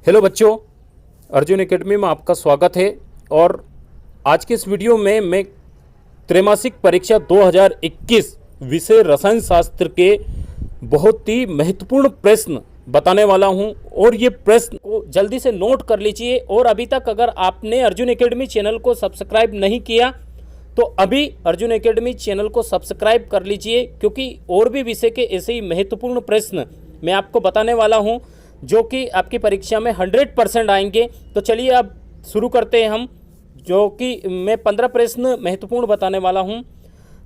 Hello बच्चों, Arjun academy में आपका स्वागत है। और आज के इस वीडियो में मैं त्रैमासिक परीक्षा 2021 विषय रसायन शास्त्र के बहुत ही महत्वपूर्ण प्रश्न बताने वाला हूं। और ये प्रश्न को जल्दी से नोट कर लीजिए। और अभी तक अगर आपने अर्जुन एकेडमी चैनल को सब्सक्राइब नहीं किया तो अभी अर्जुन एकेडमी चैनल को सब्सक्राइब कर लीजिए, क्योंकि और भी विषय के ऐसे ही महत्वपूर्ण प्रश्न मैं आपको बताने वाला हूं जो कि आपकी परीक्षा में 100% आएंगे। तो चलिए अब शुरू करते हैं हम, जो कि मैं 15 प्रश्न महत्वपूर्ण बताने वाला हूं।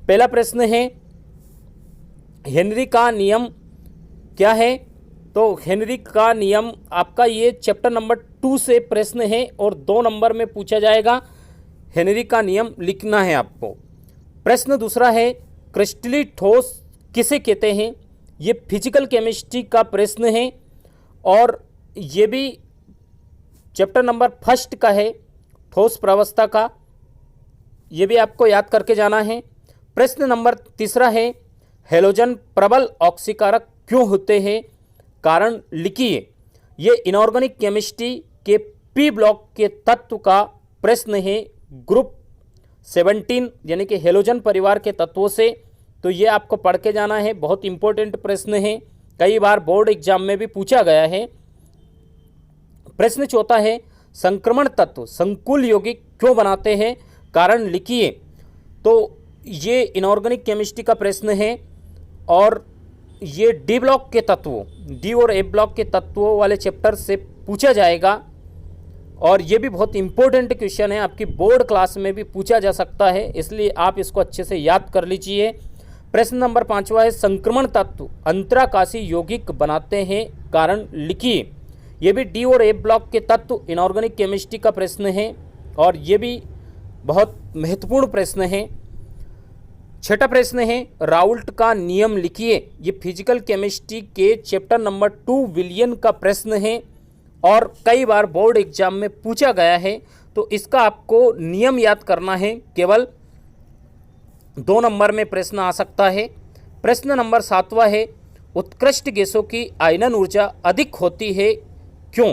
पहला प्रश्न है, हेनरी का नियम क्या है? तो हेनरी का नियम आपका ये चैप्टर नंबर 2 से प्रश्न है और 2 नंबर में पूछा जाएगा। हेनरी का नियम लिखना है आपको। प्रश्न दूसरा है, क्रिस्टलीय ठोस किसे कहते हैं? ये फिजिकल केमिस्ट्री का प्रश्न है और ये भी चैप्टर नंबर 1 का है, ठोस प्रावस्था का। ये भी आपको याद करके जाना है। प्रश्न नंबर तीसरा है, हैलोजन प्रबल ऑक्सीकारक क्यों होते हैं? कारण लिखिए। ये इनऑर्गेनिक केमिस्ट्री के पी ब्लॉक के तत्व का प्रश्न है, ग्रुप 17 यानी कि हैलोजन परिवार के तत्वों से। तो ये आपको पढ़ के जाना है, बहुत इंपॉर्टेंट प्रश्न है, कई बार बोर्ड एग्जाम में भी पूछा गया है। प्रश्न चौथा है, संक्रमण तत्व संकुल यौगिक क्यों बनाते हैं? कारण लिखिए। तो ये इनऑर्गेनिक केमिस्ट्री का प्रश्न है और ये डी ब्लॉक के तत्वों, डी और ए ब्लॉक के तत्वों वाले चैप्टर से पूछा जाएगा। और ये भी बहुत इंपॉर्टेंट क्वेश्चन है, आपकी बोर्ड क्लास में भी पूछा जा सकता है, इसलिए आप इसको अच्छे से याद कर लीजिए। प्रश्न नंबर 5वां है, संक्रमण तत्व अंतराकाशी यौगिक बनाते हैं, कारण लिखिए। ये भी डी और ए ब्लॉक के तत्व इनऑर्गेनिक केमिस्ट्री का प्रश्न है और ये भी बहुत महत्वपूर्ण प्रश्न है। छठा प्रश्न है, राउल्ट का नियम लिखिए। ये फिजिकल केमिस्ट्री के चैप्टर नंबर 2 विलियन का प्रश्न है और कई बार बोर्ड एग्जाम में पूछा गया है। तो इसका आपको नियम याद करना है, केवल 2 नंबर में प्रश्न आ सकता है। प्रश्न नंबर 7वां है, उत्कृष्ट गैसों की आयनन ऊर्जा अधिक होती है, क्यों?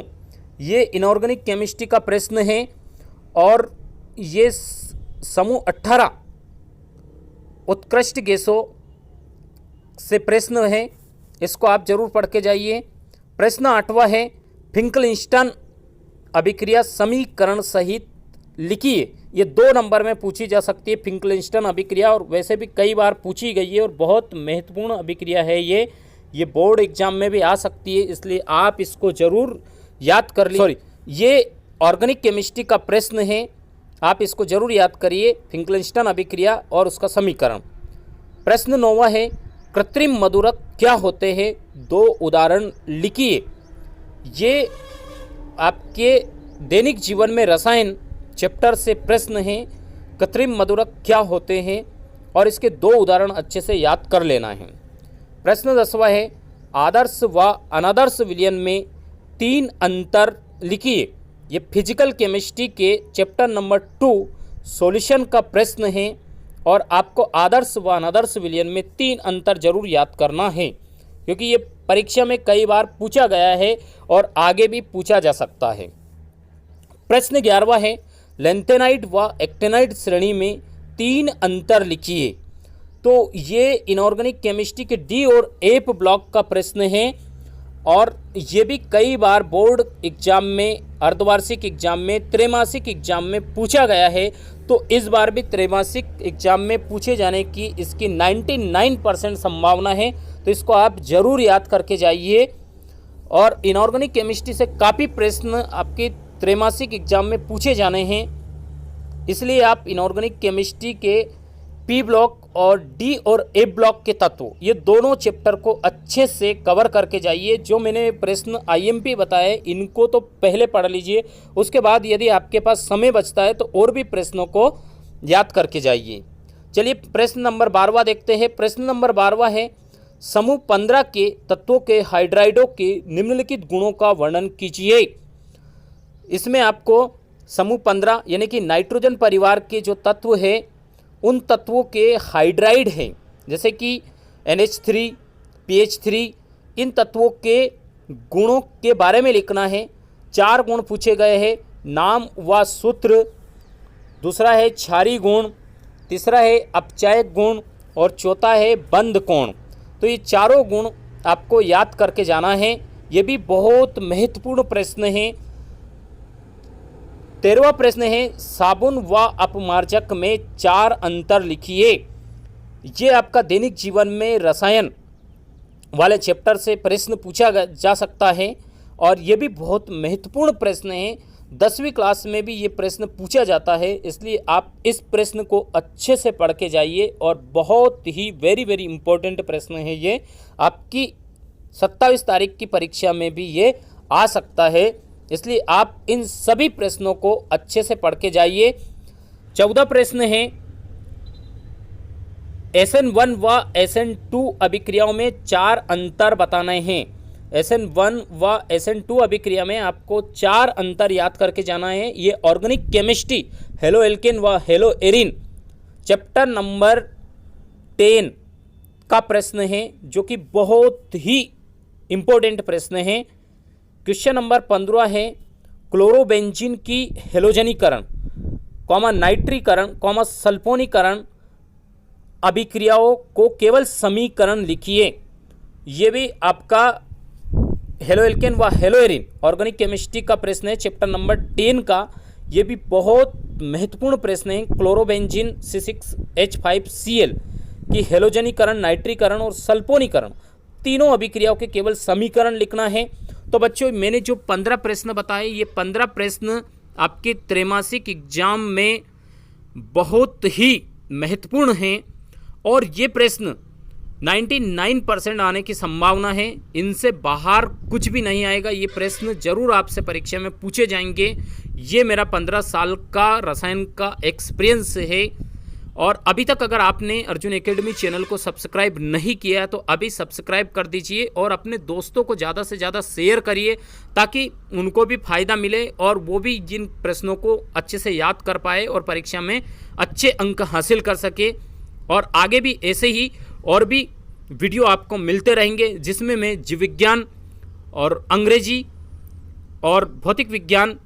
ये इनऑर्गेनिक केमिस्ट्री का प्रश्न है और ये समूह 18 उत्कृष्ट गैसों से प्रश्न है, इसको आप जरूर पढ़ के जाइए। प्रश्न 8वां है, फिंकलिस्टन अभिक्रिया समीकरण सहित लिखिए। ये 2 नंबर में पूछी जा सकती है फिंकलिस्टन अभिक्रिया, और वैसे भी कई बार पूछी गई है और बहुत महत्वपूर्ण अभिक्रिया है ये बोर्ड एग्जाम में भी आ सकती है, इसलिए आप इसको जरूर याद कर लीजिए। ये ऑर्गेनिक केमिस्ट्री का प्रश्न है, आप इसको जरूर याद करिए, फिंकलिस्टन अभिक्रिया और उसका समीकरण। प्रश्न 9वां है, कृत्रिम मधुरक क्या होते हैं? 2 उदाहरण लिखिए। ये आपके दैनिक जीवन में रसायन चैप्टर से प्रश्न है, कृत्रिम मधुरक क्या होते हैं और इसके 2 उदाहरण अच्छे से याद कर लेना है। प्रश्न 10वां है, आदर्श व अनादर्श विलयन में 3 अंतर लिखिए। ये फिजिकल केमिस्ट्री के चैप्टर नंबर 2 सॉल्यूशन का प्रश्न है और आपको आदर्श व अनादर्श विलयन में 3 अंतर जरूर याद करना है, क्योंकि ये परीक्षा में कई बार पूछा गया है और आगे भी पूछा जा सकता है। प्रश्न 11वां है, लेंथेनाइड व एक्टेनाइड श्रेणी में 3 अंतर लिखिए। तो ये इनऑर्गेनिक केमिस्ट्री के डी और एफ ब्लॉक का प्रश्न है और ये भी कई बार बोर्ड एग्जाम में, अर्धवार्षिक एग्जाम में, त्रैमासिक एग्जाम में पूछा गया है। तो इस बार भी त्रैमासिक एग्जाम में पूछे जाने की इसकी 99% संभावना है, तो इसको आप जरूर याद करके जाइए। और इनऑर्गेनिक केमिस्ट्री से काफ़ी प्रश्न आपके त्रैमासिक एग्जाम में पूछे जाने हैं, इसलिए आप इनऑर्गेनिक केमिस्ट्री के पी ब्लॉक और डी और ए ब्लॉक के तत्व, ये दोनों चैप्टर को अच्छे से कवर करके जाइए। जो मैंने प्रश्न आईएमपी बताए इनको तो पहले पढ़ लीजिए, उसके बाद यदि आपके पास समय बचता है तो और भी प्रश्नों को याद करके जाइए। चलिए प्रश्न नंबर 12वां देखते हैं। प्रश्न नंबर 12वां है, समूह 15 के तत्वों के हाइड्राइडों के निम्नलिखित गुणों का वर्णन कीजिए। इसमें आपको समूह 15 यानी कि नाइट्रोजन परिवार के जो तत्व है उन तत्वों के हाइड्राइड हैं, जैसे कि NH3, PH3, इन तत्वों के गुणों के बारे में लिखना है। 4 गुण पूछे गए हैं, नाम व सूत्र, दूसरा है क्षारी गुण, तीसरा है अपचायक गुण और चौथा है बंद कोण। तो ये चारों गुण आपको याद करके जाना है। ये भी बहुत महत्वपूर्ण प्रश्न है। 13वां प्रश्न है, साबुन व अपमार्जक में 4 अंतर लिखिए। ये आपका दैनिक जीवन में रसायन वाले चैप्टर से प्रश्न पूछा जा सकता है और ये भी बहुत महत्वपूर्ण प्रश्न है। 10वीं क्लास में भी ये प्रश्न पूछा जाता है, इसलिए आप इस प्रश्न को अच्छे से पढ़ के जाइए और बहुत ही वेरी इंपॉर्टेंट प्रश्न है ये। आपकी 27 तारीख की परीक्षा में भी ये आ सकता है, इसलिए आप इन सभी प्रश्नों को अच्छे से पढ़ के जाइए। 14 प्रश्न है, SN1 व SN2 अभिक्रियाओं में 4 अंतर बताने हैं। SN1 व SN2 अभिक्रिया में आपको 4 अंतर याद करके जाना है। ये ऑर्गेनिक केमिस्ट्री हेलो एल्केन व हेलो एरिन चैप्टर नंबर 10 का प्रश्न है, जो कि बहुत ही इम्पोर्टेंट प्रश्न है। क्वेश्चन नंबर 15 है, क्लोरोबेंजीन की हेलोजनीकरण नाइट्रीकरण सल्फोनीकरण अभिक्रियाओं को केवल समीकरण लिखिए। ये भी आपका हेलो एल्केन व हेलो एरिन ऑर्गेनिक केमिस्ट्री का प्रश्न है, चैप्टर नंबर 10 का। ये भी बहुत महत्वपूर्ण प्रश्न है। क्लोरोबेंजीन C6H5Cl की हेलोजनीकरण, नाइट्रीकरण और सल्फोनीकरण तीनों अभिक्रियाओं के केवल समीकरण लिखना है। तो बच्चों, मैंने जो 15 प्रश्न बताए, ये 15 प्रश्न आपके त्रैमासिक एग्जाम में बहुत ही महत्वपूर्ण हैं और ये प्रश्न 99% आने की संभावना है। इनसे बाहर कुछ भी नहीं आएगा। ये प्रश्न जरूर आपसे परीक्षा में पूछे जाएंगे। ये मेरा 15 साल का रसायन का एक्सपीरियंस है। और अभी तक अगर आपने अर्जुन एकेडमी चैनल को सब्सक्राइब नहीं किया है तो अभी सब्सक्राइब कर दीजिए और अपने दोस्तों को ज़्यादा से ज़्यादा शेयर करिए, ताकि उनको भी फ़ायदा मिले और वो भी जिन प्रश्नों को अच्छे से याद कर पाए और परीक्षा में अच्छे अंक हासिल कर सके। और आगे भी ऐसे ही और भी वीडियो आपको मिलते रहेंगे, जिसमें मैं जीव विज्ञान और अंग्रेजी और भौतिक विज्ञान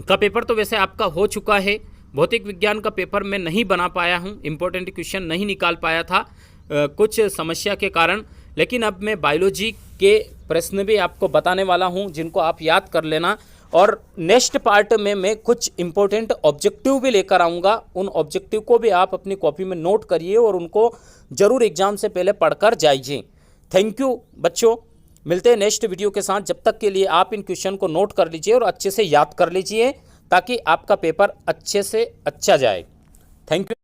का पेपर तो वैसे आपका हो चुका है। भौतिक विज्ञान का पेपर मैं नहीं बना पाया हूँ, इम्पोर्टेंट क्वेश्चन नहीं निकाल पाया था कुछ समस्या के कारण, लेकिन अब मैं बायोलॉजी के प्रश्न भी आपको बताने वाला हूँ, जिनको आप याद कर लेना। और नेक्स्ट पार्ट में मैं कुछ इंपॉर्टेंट ऑब्जेक्टिव भी लेकर आऊँगा। उन ऑब्जेक्टिव को भी आप अपनी कॉपी में नोट करिए और उनको ज़रूर एग्जाम से पहले पढ़कर जाइए। थैंक यू बच्चों, मिलते हैं नेक्स्ट वीडियो के साथ। जब तक के लिए आप इन क्वेश्चन को नोट कर लीजिए और अच्छे से याद कर लीजिए, ताकि आपका पेपर अच्छे से अच्छा जाए। Thank you.